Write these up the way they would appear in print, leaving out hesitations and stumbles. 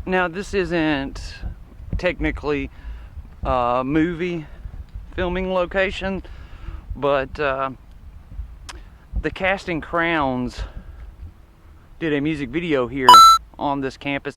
Now this isn't technically a movie filming location, but the Casting Crowns did a music video here on this campus.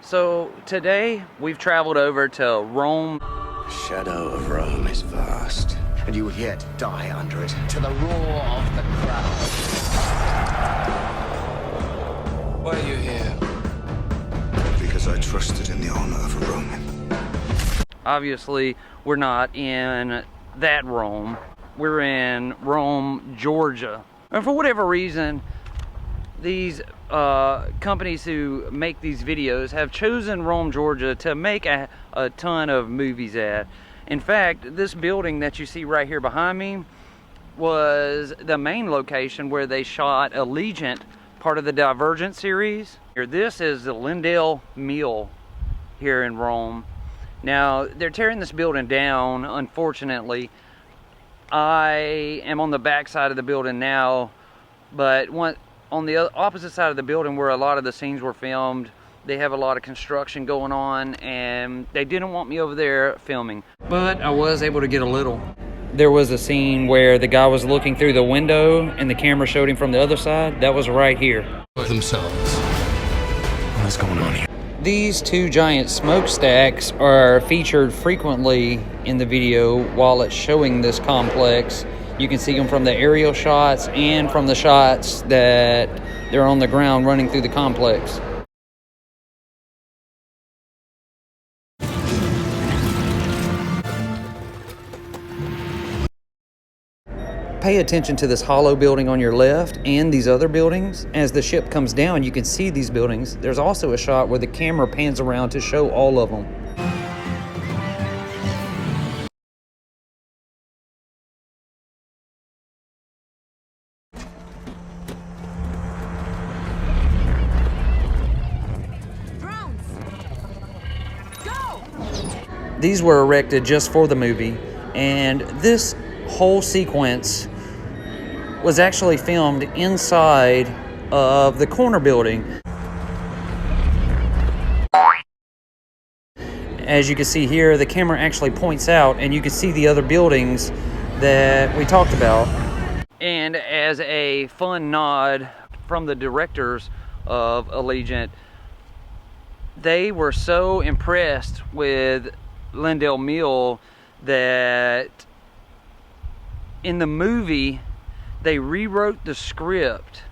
So today we've traveled over to Rome. The shadow of Rome is vast, and you will yet die under it to the roar of the crowd. Why are you here? Because I trusted in the honor of a Roman. Obviously, we're not in that Rome. We're in Rome, Georgia. And for whatever reason, these companies who make these videos have chosen Rome, Georgia to make a ton of movies at. In fact, this building that you see right here behind me was the main location where they shot Allegiant, part of the Divergent series. This is the Lindale Mill here in Rome. Now, they're tearing this building down, unfortunately. I am on the back side of the building now, but on the opposite side of the building where a lot of the scenes were filmed, they have a lot of construction going on, and they didn't want me over there filming. But I was able to get a little. There was a scene where the guy was looking through the window and the camera showed him from the other side. That was right here. Themselves. What's going on here? These two giant smokestacks are featured frequently in the video while it's showing this complex. You can see them from the aerial shots and from the shots that they're on the ground running through the complex. Pay attention to this hollow building on your left and these other buildings. As the ship comes down, you can see these buildings. There's also a shot where the camera pans around to show all of them. These were erected just for the movie, and this whole sequence was actually filmed inside of the corner building. As you can see here, the camera actually points out, and you can see the other buildings that we talked about. And as a fun nod from the directors of Allegiant, they were so impressed with Lindale Mill that in the movie they rewrote the script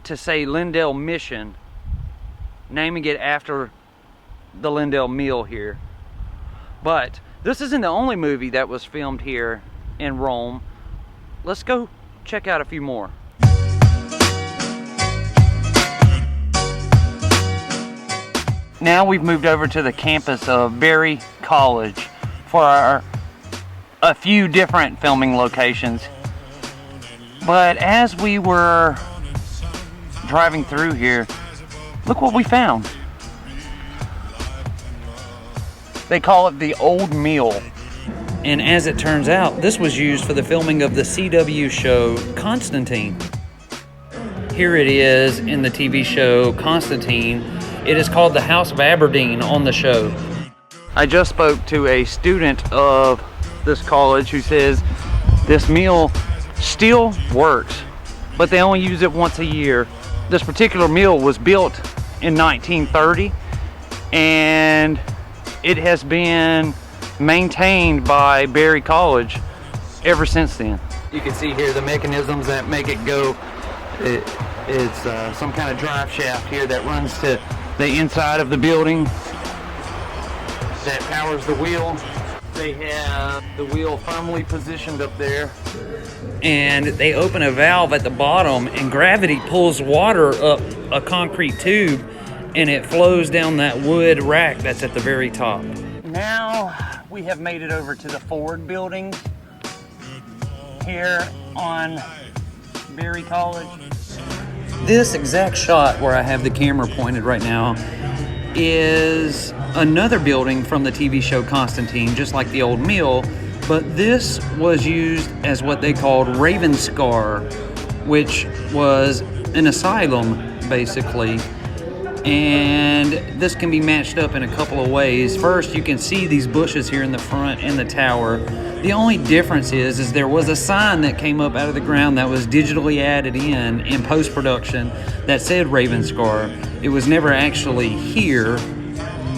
to say Lindale Mission, naming it after the Lindale Mill here. But this isn't the only movie that was filmed here in Rome. Let's go check out a few more. Now we've moved over to the campus of Barrie College for a few different filming locations. But as we were driving through here, look what we found. They call it the Old Mill. And as it turns out, this was used for the filming of the CW show Constantine. Here it is in the TV show Constantine. It is called the House of Aberdeen on the show. I just spoke to a student of this college who says this mill still works, but they only use it once a year. This particular mill was built in 1930, and it has been maintained by Barrie College ever since then. You can see here the mechanisms that make it go. It's some kind of drive shaft here that runs to the inside of the building that powers the wheel. They have the wheel firmly positioned up there. And they open a valve at the bottom, and gravity pulls water up a concrete tube, and it flows down that wood rack that's at the very top. Now we have made it over to the Ford building here on Barrie College. This exact shot where I have the camera pointed right now is another building from the TV show Constantine, just like the old mill, but this was used as what they called Ravenscar, which was an asylum basically. And this can be matched up in a couple of ways. First, you can see these bushes here in the front and the tower. The only difference is there was a sign that came up out of the ground that was digitally added in post-production that said Ravenscar. It was never actually here,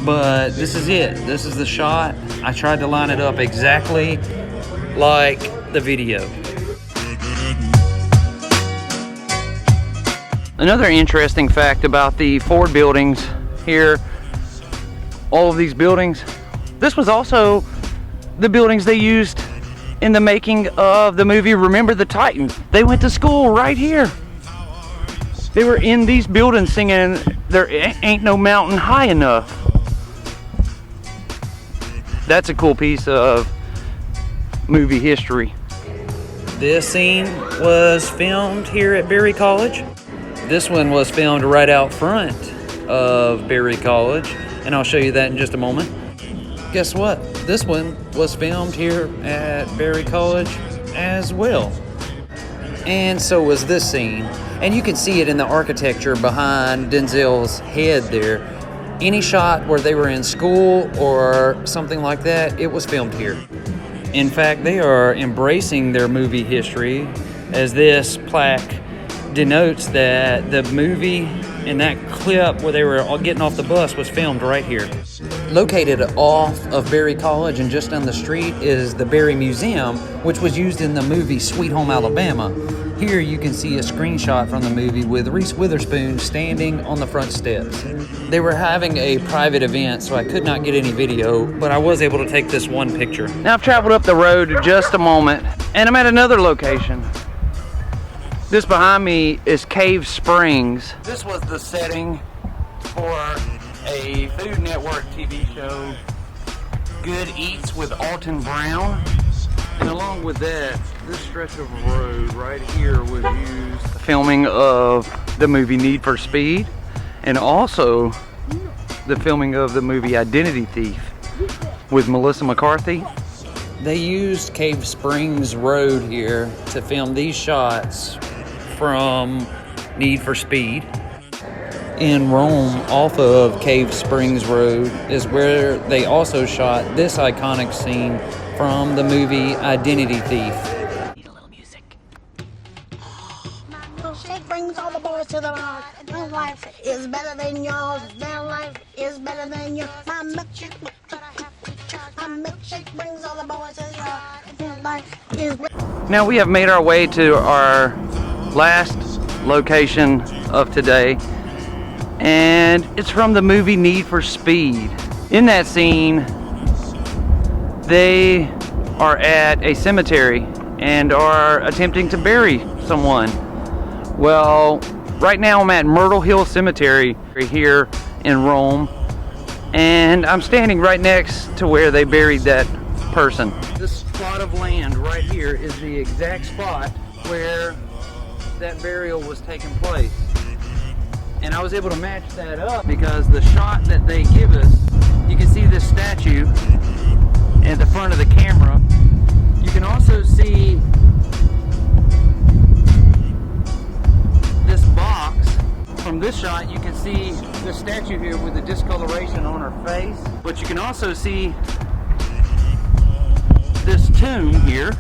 but this is it. This is the shot. I tried to line it up exactly like the video. Another interesting fact about the Ford buildings here, all of these buildings, this was also the buildings they used in the making of the movie Remember the Titans. They went to school right here. They were in these buildings singing There Ain't No Mountain High Enough. That's a cool piece of movie history. This scene was filmed here at Barrie College. This one was filmed right out front of Barrie College, and I'll show you that in just a moment. Guess what? This one was filmed here at Barrie College as well. And so was this scene. And you can see it in the architecture behind Denzel's head there. Any shot where they were in school or something like that, it was filmed here. In fact, they are embracing their movie history, as this plaque denotes that the movie and that clip where they were all getting off the bus was filmed right here. Located off of Barrie College and just down the street is the Barrie Museum, which was used in the movie Sweet Home Alabama. Here you can see a screenshot from the movie with Reese Witherspoon standing on the front steps. They were having a private event, so I could not get any video, but I was able to take this one picture. Now I've traveled up the road just a moment, and I'm at another location. This behind me is Cave Springs. This was the setting for a Food Network TV show, Good Eats with Alton Brown. And along with that, this stretch of road right here was used for filming of the movie Need for Speed, and also the filming of the movie Identity Thief with Melissa McCarthy. They used Cave Springs Road here to film these shots from Need for Speed. In Rome, off of Cave Springs Road, is where they also shot this iconic scene from the movie Identity Thief. Need a little music. My milkshake brings all the boys to the bar. My life is better than yours. Their life is better than yours. My milkshake brings all the boys to the bar. Their life is better. Now we have made our way to our last location of today, and it's from the movie Need for Speed. In that scene, they are at a cemetery and are attempting to bury someone. Well, right now I'm at Myrtle Hill Cemetery here in Rome, and I'm standing right next to where they buried that person. This plot of land right here is the exact spot where that burial was taking place. And I was able to match that up because the shot that they give us, you can see this statue at the front of the camera. You can also see this box. From this shot, you can see the statue here with the discoloration on her face. But you can also see this tomb here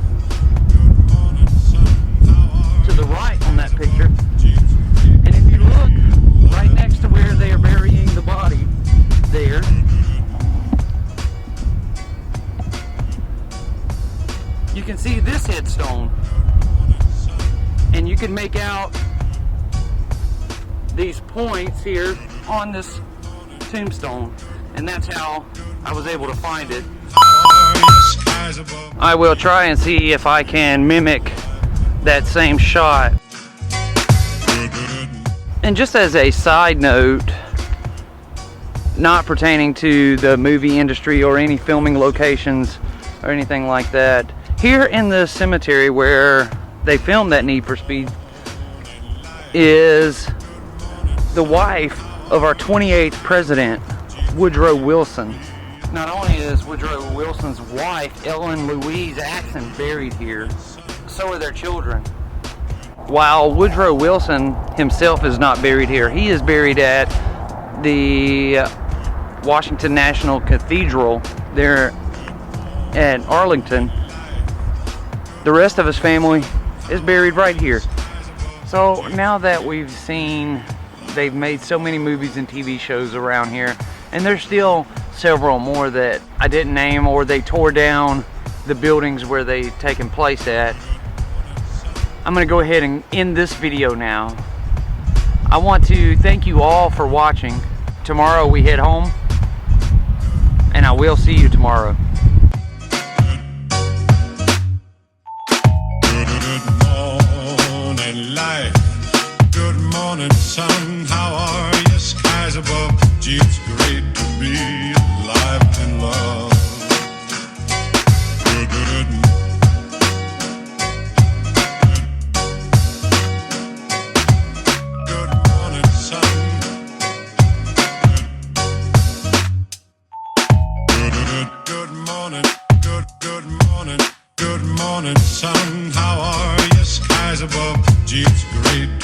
to the right on that picture. And if you look right next to where they are burying the body there, you can see this headstone, and you can make out these points here on this tombstone, and that's how I was able to find it. I will try and see if I can mimic that same shot. And just as a side note, not pertaining to the movie industry or any filming locations or anything like that, here in the cemetery where they filmed that Need for Speed is the wife of our 28th president, Woodrow Wilson. Not only is Woodrow Wilson's wife, Ellen Louise Axon, buried here, so are their children. While Woodrow Wilson himself is not buried here, he is buried at the Washington National Cathedral there at Arlington. The rest of his family is buried right here. So now that we've seen, they've made so many movies and TV shows around here, and there's still several more that I didn't name, or they tore down the buildings where they taken place at. I'm gonna go ahead and end this video now. I want to thank you all for watching. Tomorrow we head home, and I will see you tomorrow. Good morning, sun. How are you? Skies above.